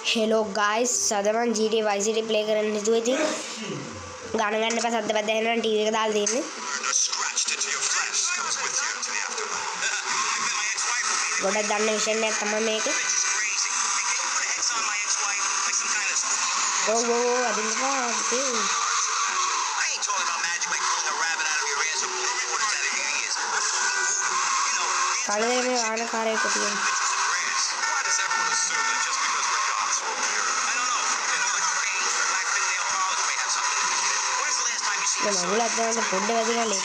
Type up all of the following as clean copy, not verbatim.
Hello guys सदमन GTA Vice City play करने हुए थी गाना गाने पे सद बदे हैं टीवी का डाल देने गोड़ा दाने विषय ने तमाम में के वो अदिंगा के काले में आने कारे को दिए मैं बोला था ना फुड वगैरह ले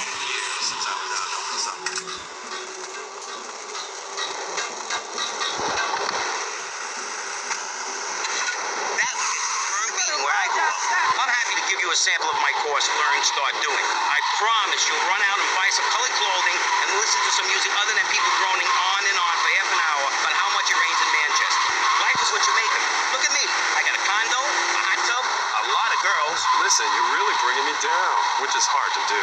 A sample of my course, Learn, Start Doing. I promise you'll run out and buy some colored clothing and listen to some music other than people droning on and on for half an hour about how much it rains in Manchester. Life is what you make it. Look at me. I got a condo, a hot tub, a lot of girls. Listen, you're really bringing me down, which is hard to do.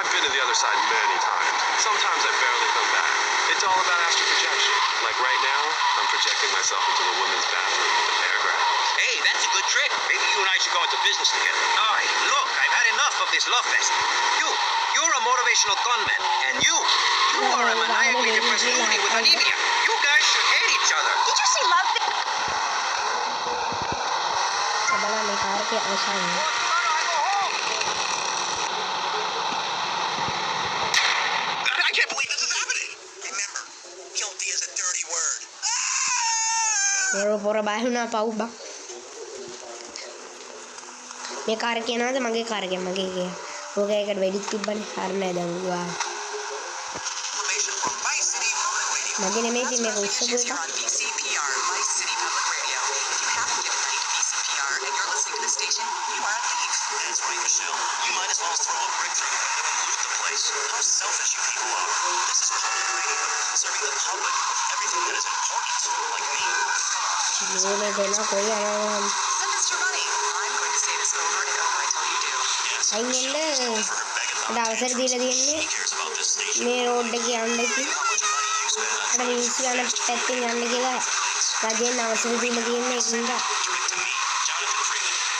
I've been to the other side many times. Sometimes I barely come back. It's all about astral projection. Like right now, I'm projecting myself into the women's bathroom with a paragraph. Hey, that's a good trick. Maybe you and I should go into business together. All right, look, I've had enough of this love fest. You're a motivational gunman, and you are a maniacally depressed loony with anemia. You guys should hate each other. Did you see Love? सबला निकाल के ऐसा है I can't believe this is happening. Remember, guilty is a dirty word. मेरे पूरा बाहर ना पाऊँ बा मैं कार के ना तो मगे कार के मगे के हो गया कर वेडिंग की बन हार नहीं दूँगा मगे ने मेरी मेरे को उससे बोला How selfish you people are. This is public radio, serving the public with everything that is important, like me. Send us your money. I'm going to say this over and over until you do. Yes. I know. Davasar dile diye me road ki ande ki ada news ana petting ande kila rajen davasar dile diye me inda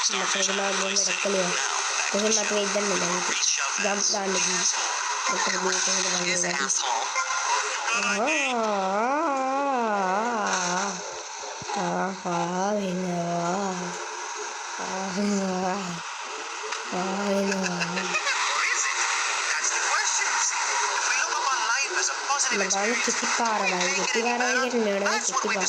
मतलब ना बोल में रख लिया तो फिर मैं तो इधर नहीं जाऊँगी जंप डालने की मतलब भी तो मुझे बंद हो गया लगाने कितनी पार है भाई कितनी बार है ये निर्णय कितनी बार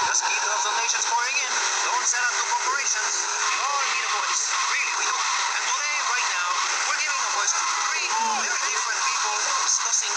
Just keep those donations pouring in. Don't send out to corporations. We all need a voice. Really, we do. And today, right now, we're giving a voice to three very different people discussing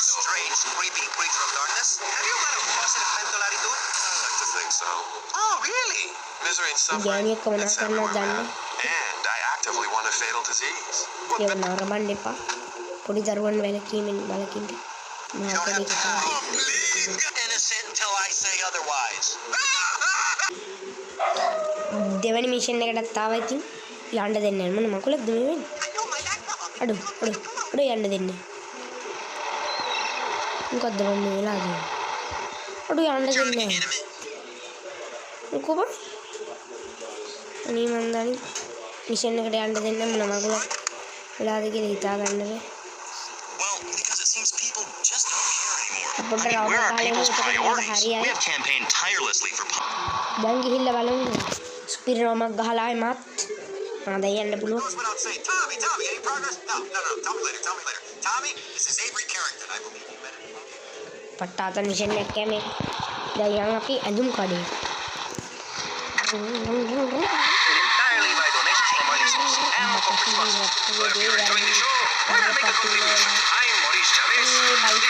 strange, creepy creature of darkness. Have you got a positive mental attitude? I like to think so. Oh, really? Misery and suffering, it's everywhere, man. And I actively want a fatal disease. You don't have to. Please, innocent until I say otherwise. देवानी mission ने कटा तावा थी यांडा देने मन मकुल दुनिया में अड़ो अड़ो अड़ो यांडा देने उनका दवा में ला दे अड़ो यांडा देने उनको बा नहीं मंदानी मिशन ने कटा यांडा देने मन मकुल ला दे के लेता करने में Where are people's priorities? We have campaigned tirelessly for Dangi hilla balong spiro maghalay mat ada yan na pulo Tommy, any progress? No, tell me later. Tommy, this is Avery Carrington, I believe. You met him? patatan mission na kami dayang api adum kade Entirely by donations from our listeners and corporate sponsors. But if you're enjoying the show, why not make a contribution? I'm Maurice Chavez.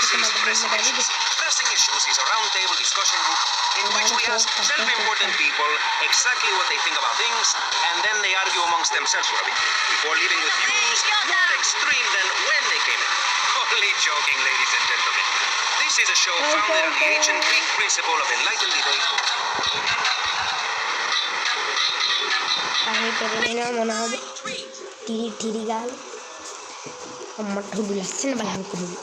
This is Pressing Issues. Pressing Issues is a roundtable discussion group in which we ask self-important people exactly what they think about things, and then they argue amongst themselves for a bit, before leaving with views more extreme than when they came in. Only joking, ladies and gentlemen. This is a show founded on the ancient Greek principle of enlightened debate. මේ පෙරලෙනවා මොනවද ටිරි ගාලා අම්මට හුදු ලස්සන බලන්න කොහොමද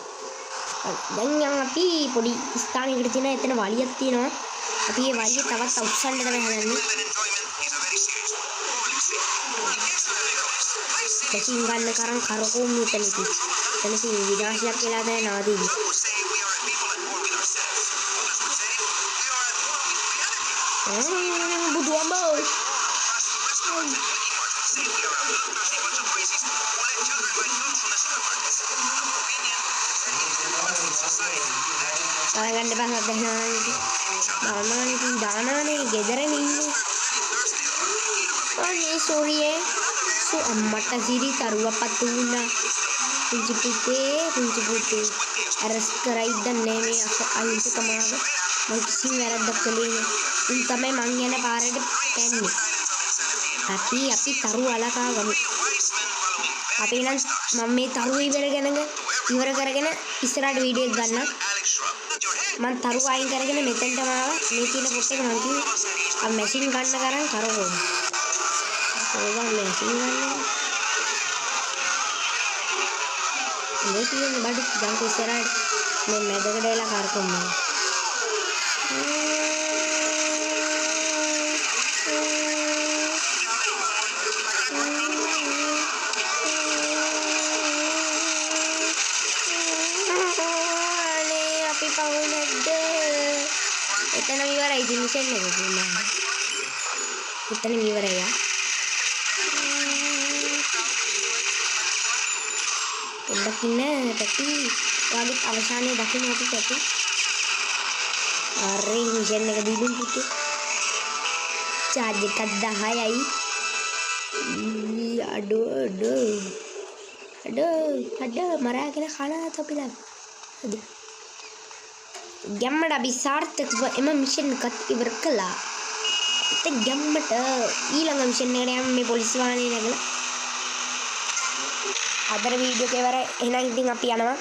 දැන් යන් අපි පොඩි ස්ථානයකට තියෙන එතන වලියක් තියෙනවා අපි මේ වලිය තවත් අවුස්සන්න තමයි හදන්නේ දැන් ගන්න කරන් කරකෝම් මෙතනදී එතන විනාශයක් කියලා දැන් නාදීවි බුදු අම්මෝ ගන්න බෑ දානානේ ගෙදරම ඉන්නේ අනේ සෝරියේ අම්මට සිරි තරුවපත් වුණා පුංචි පුතේ අරස් කරයි දන්නේ මේ අහිංසකමාව මං කිසිම වැරද්දක් කළේ නෑ උන් තමයි මං යන පාරට පැන්නේ අපි තරු අලකා ගමු අපි නම් මම මේ තරු ඉවර කරගෙන ඉස්සරහට වීඩියෝ එක ගන්න මං තරු අයින් කරගෙන මෙතෙන්ටම ආවා මේ තියෙන පොත් එක මං කිව්වා මැෂින් ගන්න කරන් කරකෝම ඕවා මැෂින් ගන්න මේ තියෙන බඩු ගන්න ඉස්සරහට මේ මැදකට එලා කරකෝම එතන ඉවරයි ඉතින් මිෂන් එක පුළා එතන ඉවරයි පොඩ්ඩක් ඉන්න පැටි ඔයාගේ අවසානයේ දකින්න අපි පැටි අරේ මිෂන් එක දීලුම් පුතේ චාර්ජ් එකක් 10යි අඩෝ මරාගෙන කනවා තොපිලා හරි ගැම්මට අපි සාර්ථකව එම මිෂන් එකත් ඉවර කළා. ඉතින් ගැම්මට ඊළඟ මිෂන් එකට යන්න මේ පොලිස් වාහනේ නැගලා අදට වීඩියෝ එක ඉවරයි. එහෙනම් ඉතින් අපි යනවා.